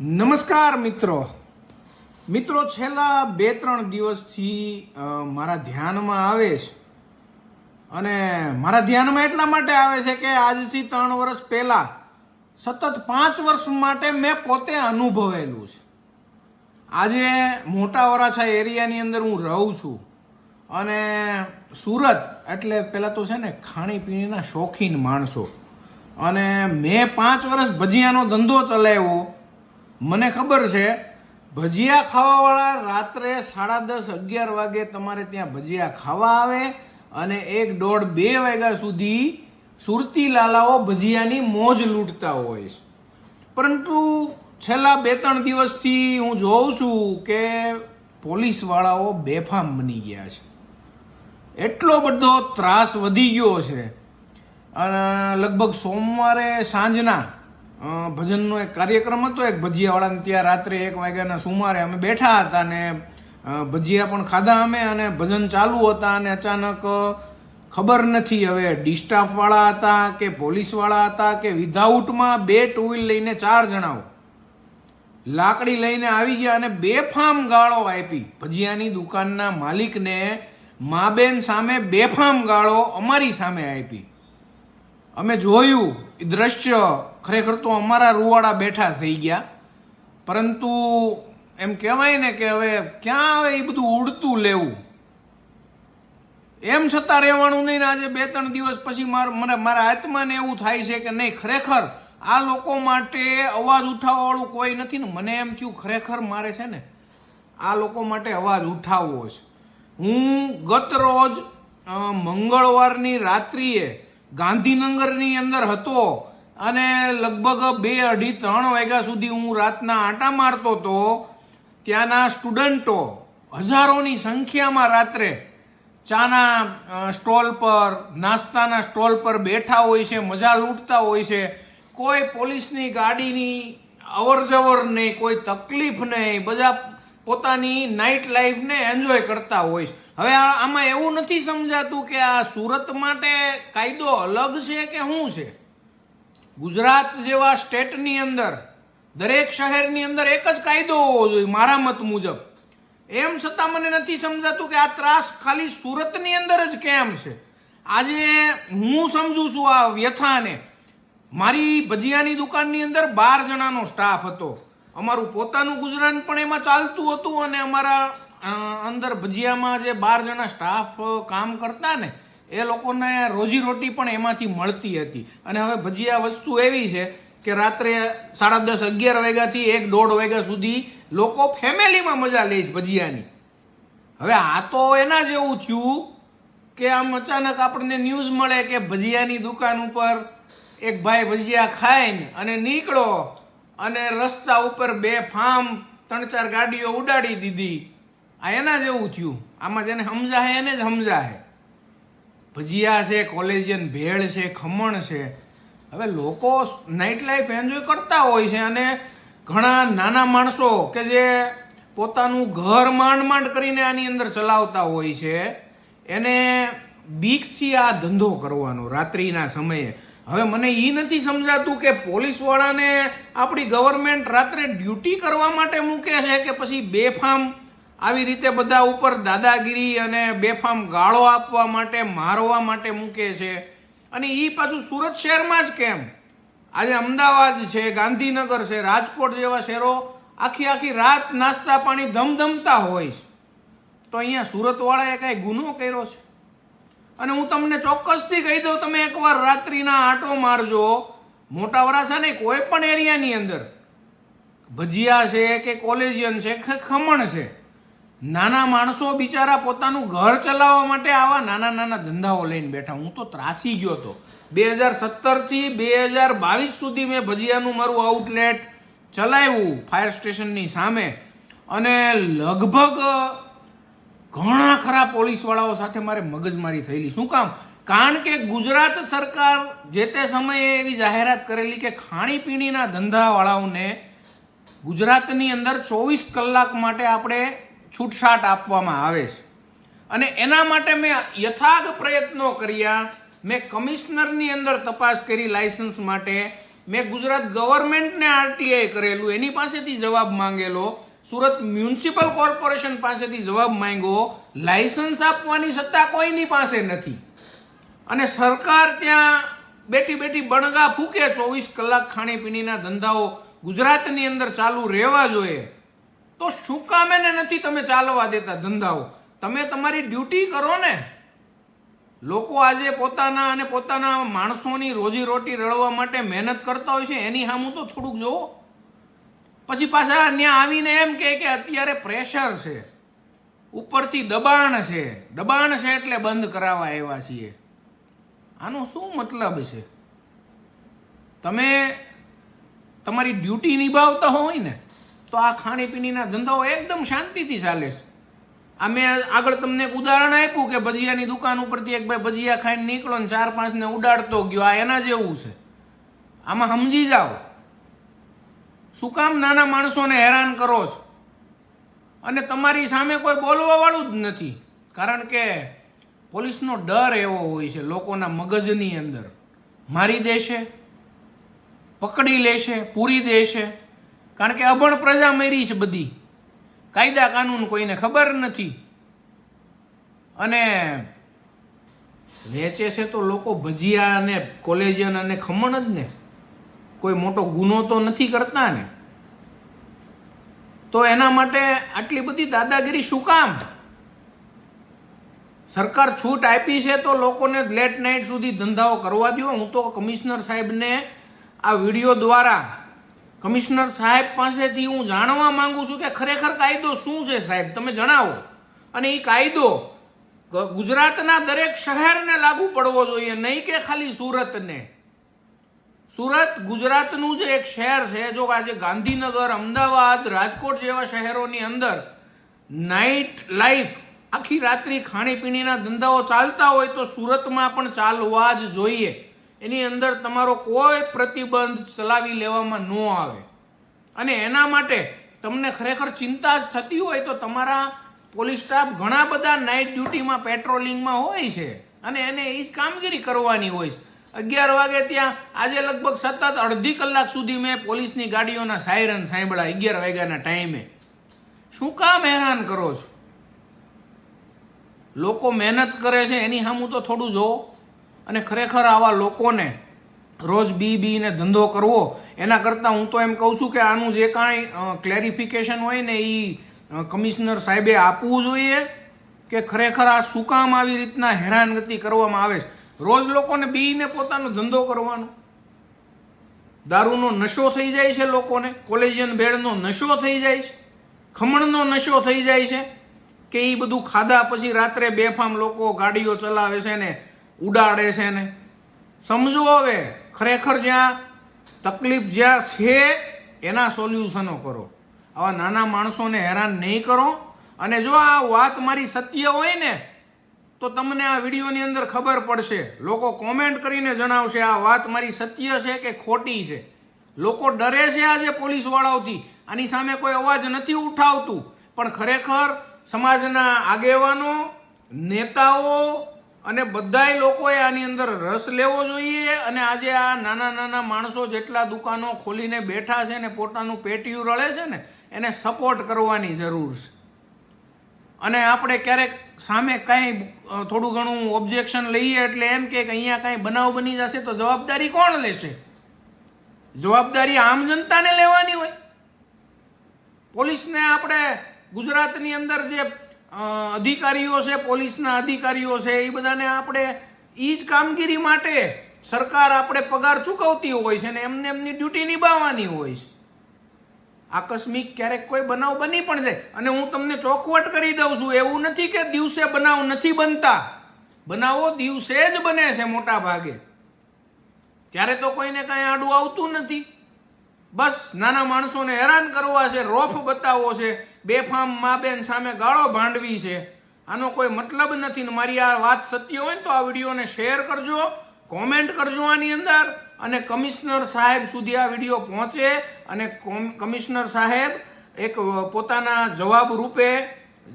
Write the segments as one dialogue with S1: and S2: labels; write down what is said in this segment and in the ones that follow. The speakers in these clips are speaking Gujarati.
S1: નમસ્કાર મિત્રો છેલ્લા 2-3 દિવસથી મારા ધ્યાનમાં આવે છે અને મારા ધ્યાનમાં એટલા માટે આવે છે કે આજથી 3 વર્ષ પહેલા સતત 5 વર્ષ માટે મેં પોતે અનુભવેલું છે. આજે મોટા વરાછા એરિયાની અંદર હું રહું છું અને સુરત એટલે પહેલાં તો છે ને ખાણીપીણીના શોખીન માણસો, અને મેં 5 વર્ષ ભજીયાનો ધંધો ચલાવ્યો. મને ખબર છે ભજીયા ખાવાવાળા રાત્રે 10:30-11 વાગે તમારે ત્યાં ભજીયા ખાવા આવે અને 1, 1:30, 2 વાગ્યા સુધી સુરતી લાલાઓ ભજીયાની મોજ લૂંટતા હોય છે. પરંતુ છેલ્લા 2-3 દિવસથી હું જોઉં છું કે પોલીસવાળાઓ બેફામ બની ગયા છે. એટલો બધો ત્રાસ વધી ગયો છે. અને લગભગ સોમવારે સાંજના ભજનનો એક કાર્યક્રમ હતો એક ભજીયાવાળાને, ત્યાં રાત્રે 1 વાગ્યાના સુમારે અમે બેઠા હતા ને ભજીયા પણ ખાધા અમે અને ભજન ચાલુ હતા અને અચાનક ખબર નથી હવે ડિસ્ટાફવાળા હતા કે પોલીસવાળા હતા કે વિધાઉટમાં 2 ટુ વ્હીલ લઈને 4 જણાઓ લાકડી લઈને આવી ગયા અને બેફામ ગાળો આપી ભજીયાની દુકાનના માલિકને. મા-બેન સામે બેફામ ગાળો અમારી સામે આપી. અમે જોયું એ દ્રશ્ય, ખરેખર તો અમારા રૂવાડા બેઠા થઈ ગયા. પરંતુ એમ કહેવાય ને કે હવે ક્યાં આવે એ બધું ઉડતું લેવું, એમ છતાં રહેવાનું નહીં. ને આજે 2-3 દિવસ પછી મારા આત્માને એવું થાય છે કે નહીં, ખરેખર આ લોકો માટે અવાજ ઉઠાવવાવાળું કોઈ નથી ને. મને એમ થયું ખરેખર મારે છે ને આ લોકો માટે અવાજ ઉઠાવવો છે. હું ગત રોજ મંગળવારની રાત્રિએ ગાંધીનગરની અંદર હતો અને લગભગ 2, 2:30, 3 વાગ્યા સુધી હું રાતના આંટા મારતો હતો. ત્યાંના સ્ટુડન્ટો હજારોની સંખ્યામાં રાત્રે ચાના સ્ટોલ પર, નાસ્તાના સ્ટોલ પર બેઠા હોય છે, મજા લૂંટતા હોય છે. કોઈ પોલીસની ગાડીની અવર જવર નહીં, કોઈ તકલીફ નહીં, બધા પોતાની નાઇટ લાઈફને એન્જોય કરતા હોય છે. હવે આમાં એવું નથી સમજાતું કે આ સુરત માટે કાયદો અલગ છે કે શું છે. ગુજરાત જેવા સ્ટેટની અંદર દરેક શહેરની અંદર એક જ કાયદો હોવો જોઈએ મારા મત મુજબ. એમ છતાં મને નથી સમજાતું કે આ ત્રાસ ખાલી સુરતની અંદર જ કેમ છે. આજે હું સમજુ છું આ વ્યથાને. મારી ભજીયાની દુકાનની અંદર 12 જણાનો સ્ટાફ હતો. અમારું પોતાનું ગુજરાન પણ એમાં ચાલતું હતું અને અમારા અંદર ભજીયામાં જે 12 જણા સ્ટાફ કામ કરતા ને એ લોકોને રોજીરોટી પણ એમાંથી મળતી હતી. અને હવે ભજીયા વસ્તુ એવી છે કે રાત્રે 10:30, 11 વાગ્યાથી 1, 1:30 વાગ્યા સુધી લોકો ફેમિલીમાં મજા લે છે ભજીયાની. હવે આ તો એના જેવું થયું કે આમ અચાનક આપણને ન્યૂઝ મળે કે ભજીયાની દુકાન ઉપર એક ભાઈ ભજીયા ખાઈને અને નીકળો અને રસ્તા ઉપર બેફામ 3-4 ગાડીઓ ઉડાડી દીધી. આ એના જેવું થયું. આમાં જેને સમજાય એને જ સમજાય. ભજીયા છે, કોલેજિયન ભેળ છે, ખમણ છે. હવે લોકો નાઇટ લાઈફ એન્જોય કરતા હોય છે અને ઘણા નાના માણસો કે જે પોતાનું ઘર માંડ કરીને આની અંદર ચલાવતા હોય છે એને બીકથી આ ધંધો કરવાનો રાત્રિના સમયે. હવે મને એ નથી સમજાતું કે પોલીસવાળાને આપણી ગવર્મેન્ટ રાત્રે ડ્યુટી કરવા માટે મૂકે છે કે પછી બેફામ આવી રીતે બધા ઉપર દાદાગીરી અને બેફામ ગાળો આપવા માટે, મારવા માટે મૂકે છે. અને એ પાછું સુરત શહેરમાં જ કેમ? આજે અમદાવાદ છે, ગાંધીનગર છે, રાજકોટ જેવા શહેરો આખી રાત નાસ્તા પાણી ધમધમતા હોય છે. તો અહીંયા સુરતવાળાએ કાંઈ ગુનો કર્યો છે? અને હું તમને ચોક્કસથી કહી દઉં, તમે એકવાર રાત્રિના આંટો મારજો મોટા વરાછા નહીં, કોઈ પણ એરિયાની અંદર ભજીયા છે કે કોલેજિયન છે કે ખમણ છે, નાના માણસો બિચારા પોતાનું ઘર ચલાવવા માટે આવા નાના ધંધાઓ લઈને બેઠા. હું તો ત્રાસી ગયો હતો. 2017થી 2022 સુધી મેં ભજીયાનું મારું આઉટલેટ ચલાવ્યું ફાયર સ્ટેશનની સામે અને લગભગ ઘણા ખરા પોલીસવાળાઓ સાથે મારે મગજમારી થયેલી. શું કામ? કારણ કે ગુજરાત સરકાર જે તે સમયે એવી જાહેરાત કરેલી કે ખાણીપીણીના ધંધાવાળાઓને ગુજરાતની અંદર 24 કલાક માટે આપણે છૂટછાટ આપવામાં આવે છે. અને એના માટે મેં યથાર્થ પ્રયત્નો કર્યા. મેં કમિશનરની અંદર તપાસ કરી લાયસન્સ માટે મેં ગુજરાત ગવર્મેન્ટને આરટીઆઈ કરેલું, એની પાસેથી જવાબ માંગેલો, સુરત મ્યુનિસિપલ કોર્પોરેશન પાસેથી જવાબ માંગ્યો, લાયસન્સ આપવાની સત્તા કોઈની પાસે નથી. અને સરકાર ત્યાં બેઠી બેઠી બણગા ફૂકે 24 કલાક ખાણીપીણીના ધંધાઓ ગુજરાતની અંદર ચાલુ રહેવા જોઈએ, તો શું કામ એને નથી તમે ચાલવા દેતા ધંધાઓ? તમે તમારી ડ્યુટી કરો ને. લોકો આજે પોતાના અને પોતાના માણસોની રોજીરોટી રળવા માટે મહેનત કરતા હોય છે, એની સામું તો થોડુંક જોવો. પછી પાછા ત્યાં આવીને એમ કે અત્યારે પ્રેશર છે, ઉપરથી દબાણ છે એટલે બંધ કરાવવા આવ્યા છીએ. આનો શું મતલબ છે? તમે તમારી ડ્યુટી નિભાવતા હોય ને તો આ ખાણીપીણીના ધંધાઓ એકદમ શાંતિથી ચાલે છે. આ મેં આગળ તમને એક ઉદાહરણ આપ્યું કે ભજીયાની દુકાન ઉપરથી એક ભાઈ ભજીયા ખાઈને નીકળો ને 4-5 ને ઉડાડતો ગયો. આ એના જેવું છે. આમાં સમજી જાઓ, શું કામ નાના માણસોને હેરાન કરો છો? અને તમારી સામે કોઈ બોલવા વાળું જ નથી, કારણ કે પોલીસનો ડર એવો હોય છે લોકોના મગજની અંદર. મારી દેશે, પકડી લેશે, પૂરી દેશે, કારણ કે અભણ પ્રજા મરી છે બધી, કાયદા કાનૂન કોઈને ખબર નથી. અને વેચે છે તો લોકો ભજીયા અને કોલેજિયન અને ખમણ જ ને, કોઈ મોટો ગુનો તો નથી કરતા ને. તો એના માટે આટલી બધી દાદાગીરી શું કામ? સરકાર છૂટ આપી છે તો લોકોને લેટ નાઇટ સુધી ધંધાઓ કરવા દો. હું તો કમિશનર સાહેબને આ વિડીયો દ્વારા કમિશનર સાહેબ પાસેથી હું જાણવા માંગુ છું કે ખરેખર કાયદો શું છે સાહેબ, તમે જણાવો. અને એ કાયદો ગુજરાતના દરેક શહેરને લાગુ પડવો જોઈએ, નહીં કે ખાલી સુરતને. સુરત ગુજરાતનું જ એક શહેર છે. જો આજે ગાંધીનગર, અમદાવાદ, રાજકોટ જેવા શહેરોની અંદર નાઇટ લાઈફ, આખી રાત્રિ ખાણીપીણીના ધંધાઓ ચાલતા હોય તો સુરતમાં પણ ચાલવા જ જોઈએ. એની અંદર તમારો કોઈ પ્રતિબંધ ચલાવી લેવામાં ન આવે. અને એના માટે તમને ખરેખર ચિંતા જ થતી હોય તો તમારા પોલીસ સ્ટાફ ઘણા બધા નાઇટ ડ્યુટીમાં પેટ્રોલિંગમાં હોય છે અને એને એ જ કામગીરી કરવાની હોય છે. 11 વાગે ત્યાં આજે લગભગ સતત અડધી કલાક સુધી મેં પોલીસની ગાડીઓના સાયરન સાંભળ્યા 11 વાગ્યાના ટાઈમે. શું કામ હેરાન કરો છો? લોકો મહેનત કરે છે એની સામું તો થોડું જોવો. અને ખરેખર આવા લોકોને રોજ બીને ધંધો કરવો એના કરતાં હું તો એમ કહું છું કે આનું જે કાંઈ ક્લેરિફિકેશન હોય ને એ કમિશનર સાહેબે આપવું જોઈએ કે ખરેખર આ શું કામ આવી રીતના હેરાનગતિ કરવામાં આવે છે. રોજ લોકોને બીને પોતાનો ધંધો કરવાનો, દારૂનો નશો થઈ જાય છે લોકોને, કોલેજિયન બેડનો નશો થઈ જાય છે, ખમણનો નશો થઈ જાય છે કે એ બધું ખાધા પછી રાત્રે બેફામ લોકો ગાડીઓ ચલાવે છે ને ઉડાડે છે ને. સમજો હવે ખરેખર જ્યાં તકલીફ જ્યાં છે એના સોલ્યુશનો કરો. આવા નાના માણસોને હેરાન નહીં કરો. અને જો આ વાત મારી સત્ય હોય ને તો તમને આ વિડીયોની અંદર ખબર પડશે. લોકો કોમેન્ટ કરીને જણાવશે આ વાત મારી સત્ય છે કે ખોટી છે. લોકો ડરે છે આજે પોલીસવાળાઓથી, આની સામે કોઈ અવાજ નથી ઉઠાવતું. પણ ખરેખર સમાજના આગેવાનો, નેતાઓ અને બધાય લોકોએ આની અંદર રસ લેવો જોઈએ. અને આજે આ નાના નાના માણસો જેટલા દુકાનો ખોલીને બેઠા છે ને પોતાનું પેટિયું રળે છે ને એને સપોર્ટ કરવાની જરૂર છે. અને આપણે ક્યારેક સામે કાંઈ થોડું ઘણું ઓબ્જેક્શન લઈએ એટલે એમ કે અહીંયા કાંઈ બનાવ બની જશે તો જવાબદારી કોણ લેશે? જવાબદારી આમ જનતાને લેવાની હોય. પોલીસને આપણે ગુજરાતની અંદર જે અધિકારીઓ છે, પોલીસના અધિકારીઓ છે, એ બધાને આપણે એ જ કામગીરી માટે સરકાર આપણે પગાર ચૂકવતી હોય છે ને એમને એમની ડ્યુટી નિભાવવાની હોય છે. આકસ્મિક ક્યારેક કોઈ બનાવ બની પણ જાય. અને હું તમને ચોખવટ કરી દઉં છું, એવું નથી કે દિવસે બનાવ નથી બનતા. બનાવો દિવસે જ બને છે મોટા ભાગે. ત્યારે તો કોઈને કાંઈ આડું આવતું નથી. બસ નાના માણસોને હેરાન કરવા છે, રોફ બતાવવો છે, બેફામ મા બેન સામે ગાળો ભાંડવી છે. આનો કોઈ મતલબ નથી. ને મારી આ વાત સત્ય હોય ને તો આ વિડીયોને શેર કરજો, કોમેન્ટ કરજો આની અંદર, અને કમિશનર સાહેબ સુધી આ વિડીયો પહોંચે અને કમિશનર સાહેબ એક પોતાના જવાબ રૂપે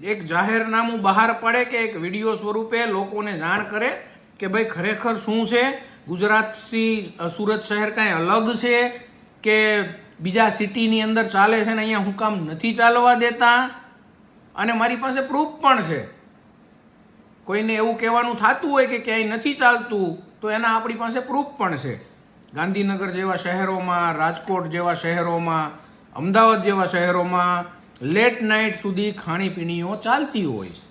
S1: એક જાહેરનામું બહાર પાડે કે એક વિડીયો સ્વરૂપે લોકોને જાણ કરે કે ભાઈ ખરેખર શું છે ગુજરાતથી સુરત શહેર કાંઈ અલગ છે કે બીજા સિટીની અંદર ચાલે છે ને અહીંયા હું કામ નથી ચાલવા દેતા? અને મારી પાસે પ્રૂફ પણ છે. કોઈને એવું કહેવાનું થતું હોય કે ક્યાંય નથી ચાલતું તો એના આપણી પાસે પ્રૂફ પણ છે. ગાંધીનગર જેવા શહેરોમાં, રાજકોટ જેવા શહેરોમાં, અમદાવાદ જેવા શહેરોમાં લેટ નાઇટ સુધી ખાણીપીણીઓ ચાલતી હોય છે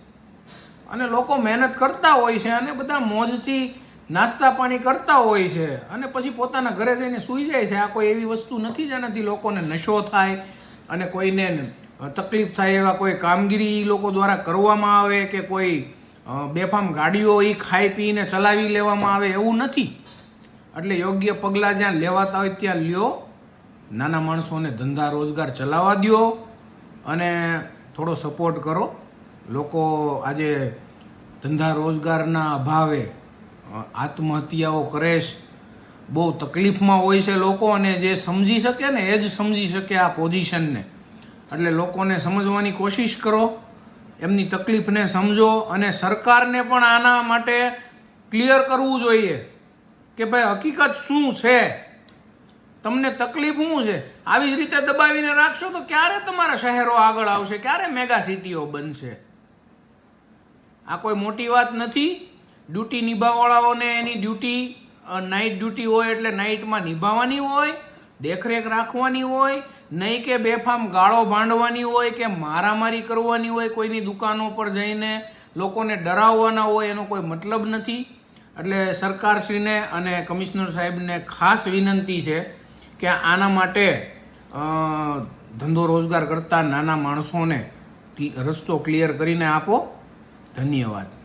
S1: અને લોકો મહેનત કરતા હોય છે અને બધા મોજથી નાસ્તા પાણી કરતા હોય છે અને પછી પોતાના ઘરે જઈને સૂઈ જાય છે. આ કોઈ એવી વસ્તુ નથી જેનાથી લોકોને નશો થાય અને કોઈને તકલીફ થાય એવા કોઈ કામગીરી લોકો દ્વારા કરવામાં આવે કે કોઈ બેફામ ગાડીઓ એ ખાઈ પીને ચલાવી લેવામાં આવે, એવું નથી. એટલે યોગ્ય પગલાં જ્યાં લેવાતા હોય ત્યાં લ્યો. નાના માણસોને ધંધા રોજગાર ચલાવવા દો અને થોડો સપોર્ટ કરો. લોકો આજે ધંધા રોજગારના અભાવે આત્મહત્યાઓ કરે છે, બહુ તકલીફમાં હોય છે લોકો, અને જે સમજી શકે ને એ જ સમજી શકે આ પોઝિશનને. એટલે લોકોને સમજવાની કોશિશ કરો, એમની તકલીફને સમજો અને સરકારને પણ આના માટે ક્લિયર કરવું જોઈએ કે ભાઈ હકીકત શું છે, તમને તકલીફ શું છે. આવી જ રીતે દબાવીને રાખશો તો ક્યારે તમારા શહેરો આગળ આવશે, ક્યારે મેગા સિટીઓ બનશે? આ કોઈ મોટી વાત નથી. ડ્યુટી નિભાવવાળાઓને એની ડ્યુટી નાઇટ ડ્યુટી હોય એટલે નાઇટમાં નિભાવવાની હોય, દેખરેખ રાખવાની હોય, નહીં કે બેફામ ગાળો ભાંડવાની હોય કે મારામારી કરવાની હોય, કોઈની દુકાનો પર જઈને લોકોને ડરાવવાના હોય, એનો કોઈ મતલબ નથી. એટલે સરકારશ્રીને અને કમિશનર સાહેબને ખાસ વિનંતી છે કે આના માટે ધંધો રોજગાર કરતા નાના માણસોને રસ્તો ક્લિયર કરીને આપો. ધન્યવાદ.